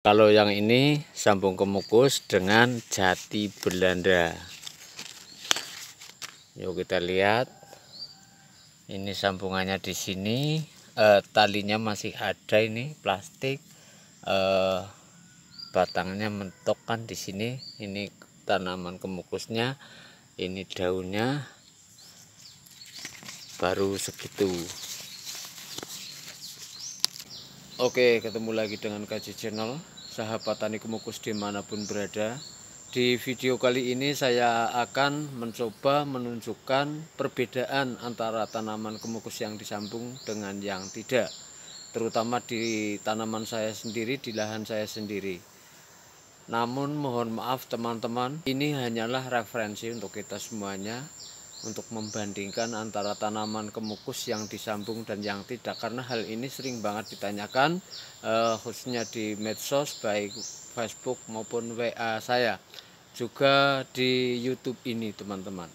Kalau yang ini sambung kemukus dengan jati Belanda. Yuk kita lihat. Ini sambungannya di sini. Talinya masih ada, ini plastik. Batangnya mentok kan di sini. Ini tanaman kemukusnya. Ini daunnya baru segitu. Oke, ketemu lagi dengan KJ Channel, sahabat tani kemukus dimanapun berada. Di video kali ini saya akan mencoba menunjukkan perbedaan antara tanaman kemukus yang disambung dengan yang tidak, terutama di tanaman saya sendiri, di lahan saya sendiri. Namun mohon maaf teman-teman, ini hanyalah referensi untuk kita semuanya, untuk membandingkan antara tanaman kemukus yang disambung dan yang tidak, karena hal ini sering banget ditanyakan, khususnya di medsos baik Facebook maupun WA saya, juga di YouTube ini teman-teman.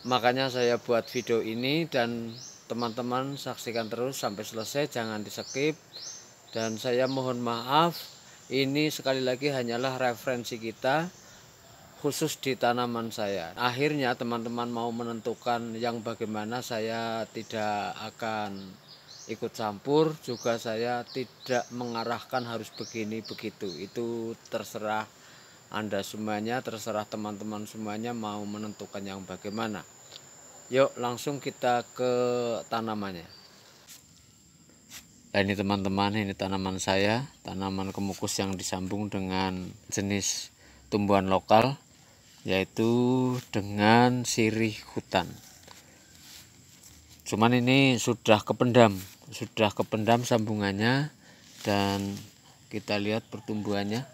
Makanya saya buat video ini dan teman-teman saksikan terus sampai selesai, jangan di skip. Dan saya mohon maaf, ini sekali lagi hanyalah referensi kita khusus di tanaman saya. Akhirnya teman-teman mau menentukan yang bagaimana, saya tidak akan ikut campur, juga saya tidak mengarahkan harus begini begitu. Itu terserah Anda semuanya, terserah teman-teman semuanya mau menentukan yang bagaimana. Yuk langsung kita ke tanamannya. Nah, ini teman-teman, ini tanaman saya, tanaman kemukus yang disambung dengan jenis tumbuhan lokal, yaitu dengan sirih hutan. Cuman ini sudah kependam sambungannya, dan kita lihat pertumbuhannya.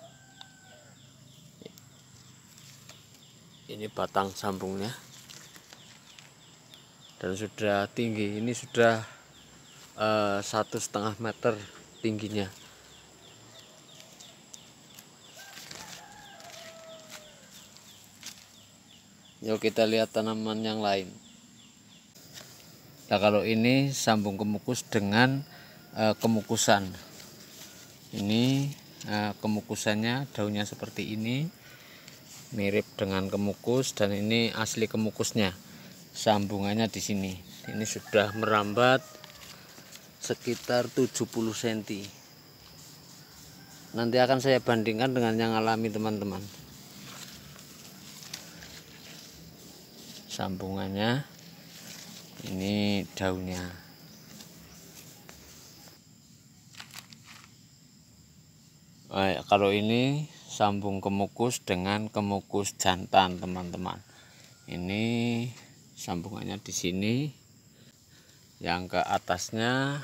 Ini batang sambungnya dan sudah tinggi, ini sudah 1,5 meter tingginya. Yuk kita lihat tanaman yang lain. Nah, kalau ini sambung kemukus dengan kemukusan. Ini kemukusannya, daunnya seperti ini, mirip dengan kemukus, dan ini asli kemukusnya. Sambungannya di sini. Ini sudah merambat sekitar 70 cm. Nanti akan saya bandingkan dengan yang alami teman-teman. Sambungannya, ini daunnya. Kalau ini sambung kemukus dengan kemukus jantan teman-teman. Ini sambungannya di sini. Yang ke atasnya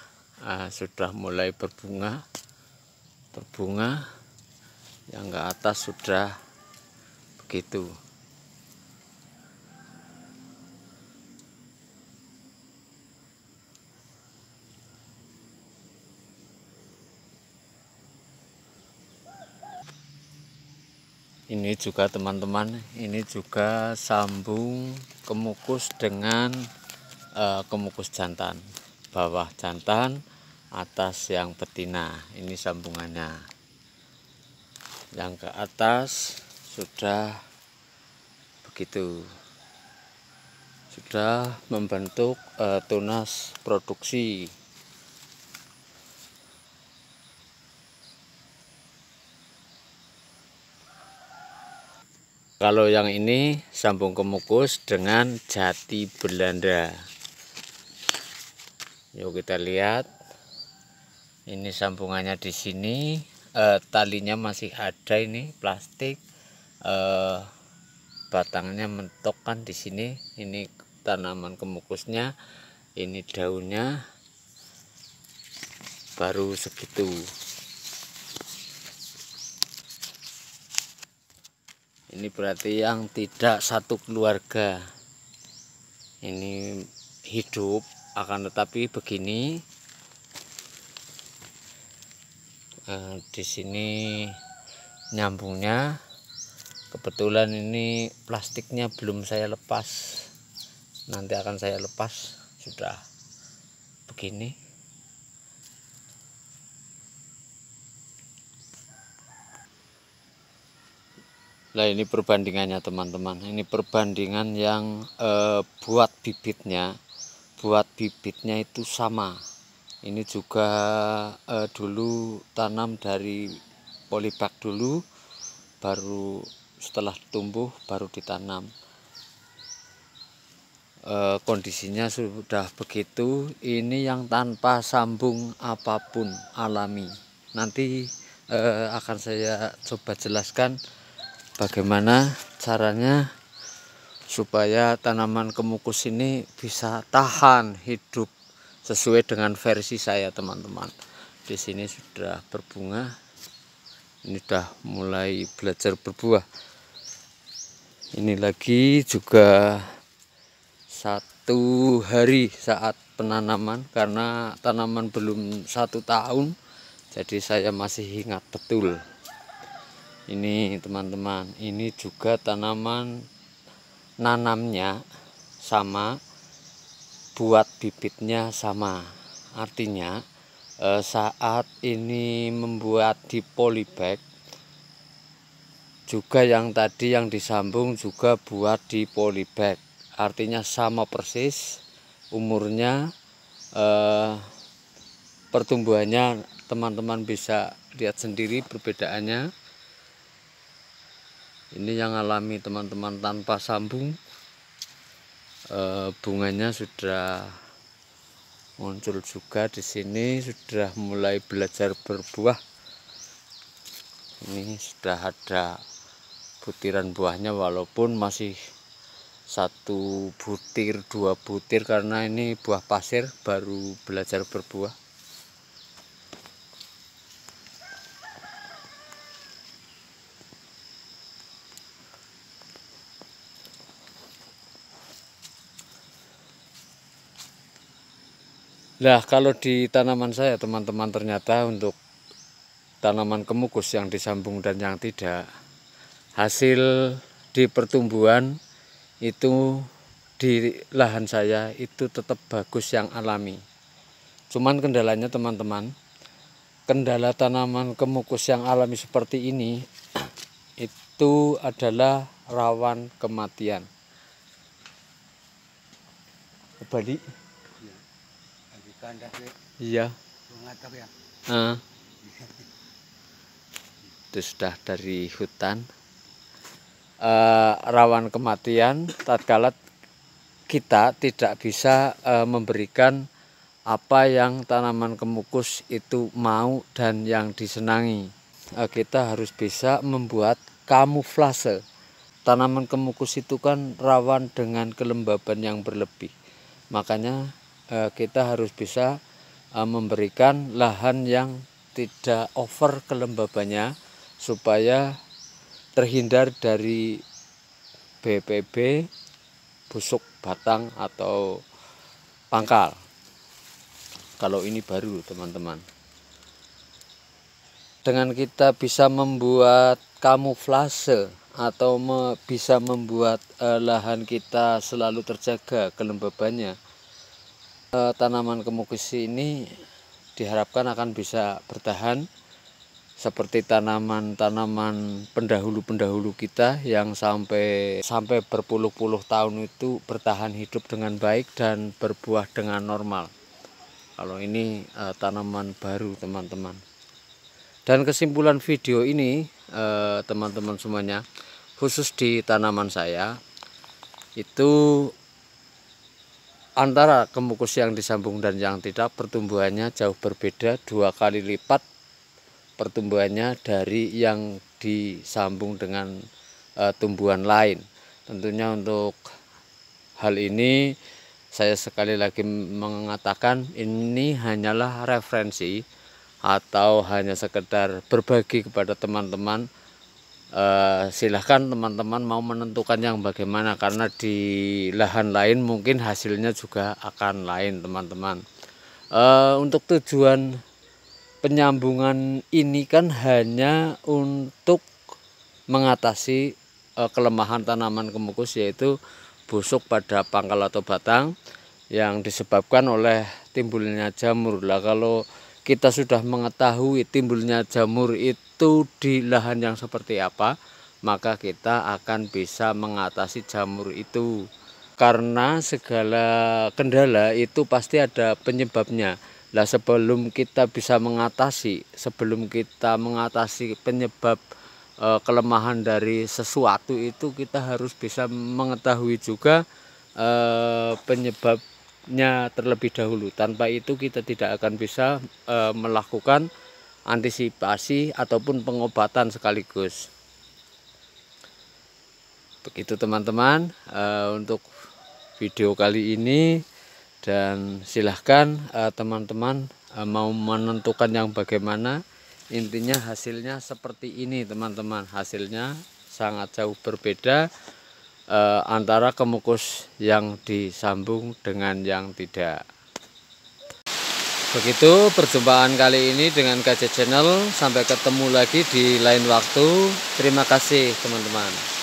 sudah mulai berbunga. Yang ke atas sudah begitu. Ini juga teman-teman, ini juga sambung kemukus dengan kemukus jantan. Bawah jantan, atas yang betina. Ini sambungannya. Yang ke atas sudah begitu, sudah membentuk tunas produksi. Kalau yang ini sambung kemukus dengan jati Belanda. Yuk kita lihat. Ini sambungannya di sini. Talinya masih ada, ini plastik. Batangnya mentok kan di sini. Ini tanaman kemukusnya. Ini daunnya baru segitu. Ini berarti yang tidak satu keluarga. Ini hidup, akan tetapi begini. Di sini nyambungnya. Kebetulan ini plastiknya belum saya lepas. Nanti akan saya lepas. Sudah begini. Nah, ini perbandingannya teman-teman. Ini perbandingan yang buat bibitnya itu sama. Ini juga dulu tanam dari polybag dulu, baru setelah tumbuh baru ditanam. Kondisinya sudah begitu. Ini yang tanpa sambung apapun, alami. Nanti akan saya coba jelaskan bagaimana caranya supaya tanaman kemukus ini bisa tahan hidup sesuai dengan versi saya, teman-teman. Di sini sudah berbunga, ini sudah mulai belajar berbuah. Ini lagi juga 1 hari saat penanaman, karena tanaman belum 1 tahun, jadi saya masih ingat betul. Ini teman-teman, ini juga tanaman nanamnya sama, buat bibitnya sama. Artinya saat ini membuat di polybag, juga yang tadi yang disambung juga buat di polybag. Artinya sama persis umurnya, pertumbuhannya teman-teman bisa lihat sendiri perbedaannya. Ini yang alami teman-teman tanpa sambung, bunganya sudah muncul juga di sini, sudah mulai belajar berbuah. Ini sudah ada butiran buahnya, walaupun masih 1 butir 2 butir, karena ini buah pasir baru belajar berbuah. Nah, kalau di tanaman saya teman-teman, ternyata untuk tanaman kemukus yang disambung dan yang tidak, hasil di pertumbuhan itu di lahan saya itu tetap bagus yang alami. Cuman kendalanya teman-teman, kendala tanaman kemukus yang alami seperti ini itu adalah rawan kematian. Balik. Iya. Itu sudah dari hutan. Rawan kematian tatkala kita tidak bisa memberikan apa yang tanaman kemukus itu mau dan yang disenangi. Kita harus bisa membuat kamuflase. Tanaman kemukus itu kan rawan dengan kelembaban yang berlebih. Makanya kita harus bisa memberikan lahan yang tidak over kelembabannya, supaya terhindar dari BPB, busuk batang atau pangkal. Kalau ini baru teman-teman, dengan kita bisa membuat kamuflase atau bisa membuat lahan kita selalu terjaga kelembabannya, tanaman kemukus ini diharapkan akan bisa bertahan seperti tanaman-tanaman pendahulu-pendahulu kita yang sampai berpuluh-puluh tahun itu bertahan hidup dengan baik dan berbuah dengan normal. Kalau ini tanaman baru teman-teman. Dan kesimpulan video ini teman-teman semuanya, khusus di tanaman saya itu, antara kemukus yang disambung dan yang tidak, pertumbuhannya jauh berbeda, 2 kali lipat pertumbuhannya dari yang disambung dengan tumbuhan lain. Tentunya untuk hal ini saya sekali lagi mengatakan, ini hanyalah referensi atau hanya sekedar berbagi kepada teman-teman. Silahkan teman-teman mau menentukan yang bagaimana, karena di lahan lain mungkin hasilnya juga akan lain teman-teman. Untuk tujuan penyambungan ini kan hanya untuk mengatasi kelemahan tanaman kemukus, yaitu busuk pada pangkal atau batang yang disebabkan oleh timbulnya jamur. Lah, kalau kita sudah mengetahui timbulnya jamur itu di lahan yang seperti apa, maka kita akan bisa mengatasi jamur itu. Karena segala kendala itu pasti ada penyebabnya. Nah, sebelum kita mengatasi penyebab kelemahan dari sesuatu itu, kita harus bisa mengetahui juga penyebabnya terlebih dahulu. Tanpa itu kita tidak akan bisa melakukan antisipasi ataupun pengobatan sekaligus. Begitu teman-teman untuk video kali ini, dan silahkan teman-teman mau menentukan yang bagaimana. Intinya hasilnya seperti ini teman-teman, hasilnya sangat jauh berbeda antara kemukus yang disambung dengan yang tidak. Begitu perjumpaan kali ini dengan KJ Channel. Sampai ketemu lagi di lain waktu. Terima kasih teman-teman.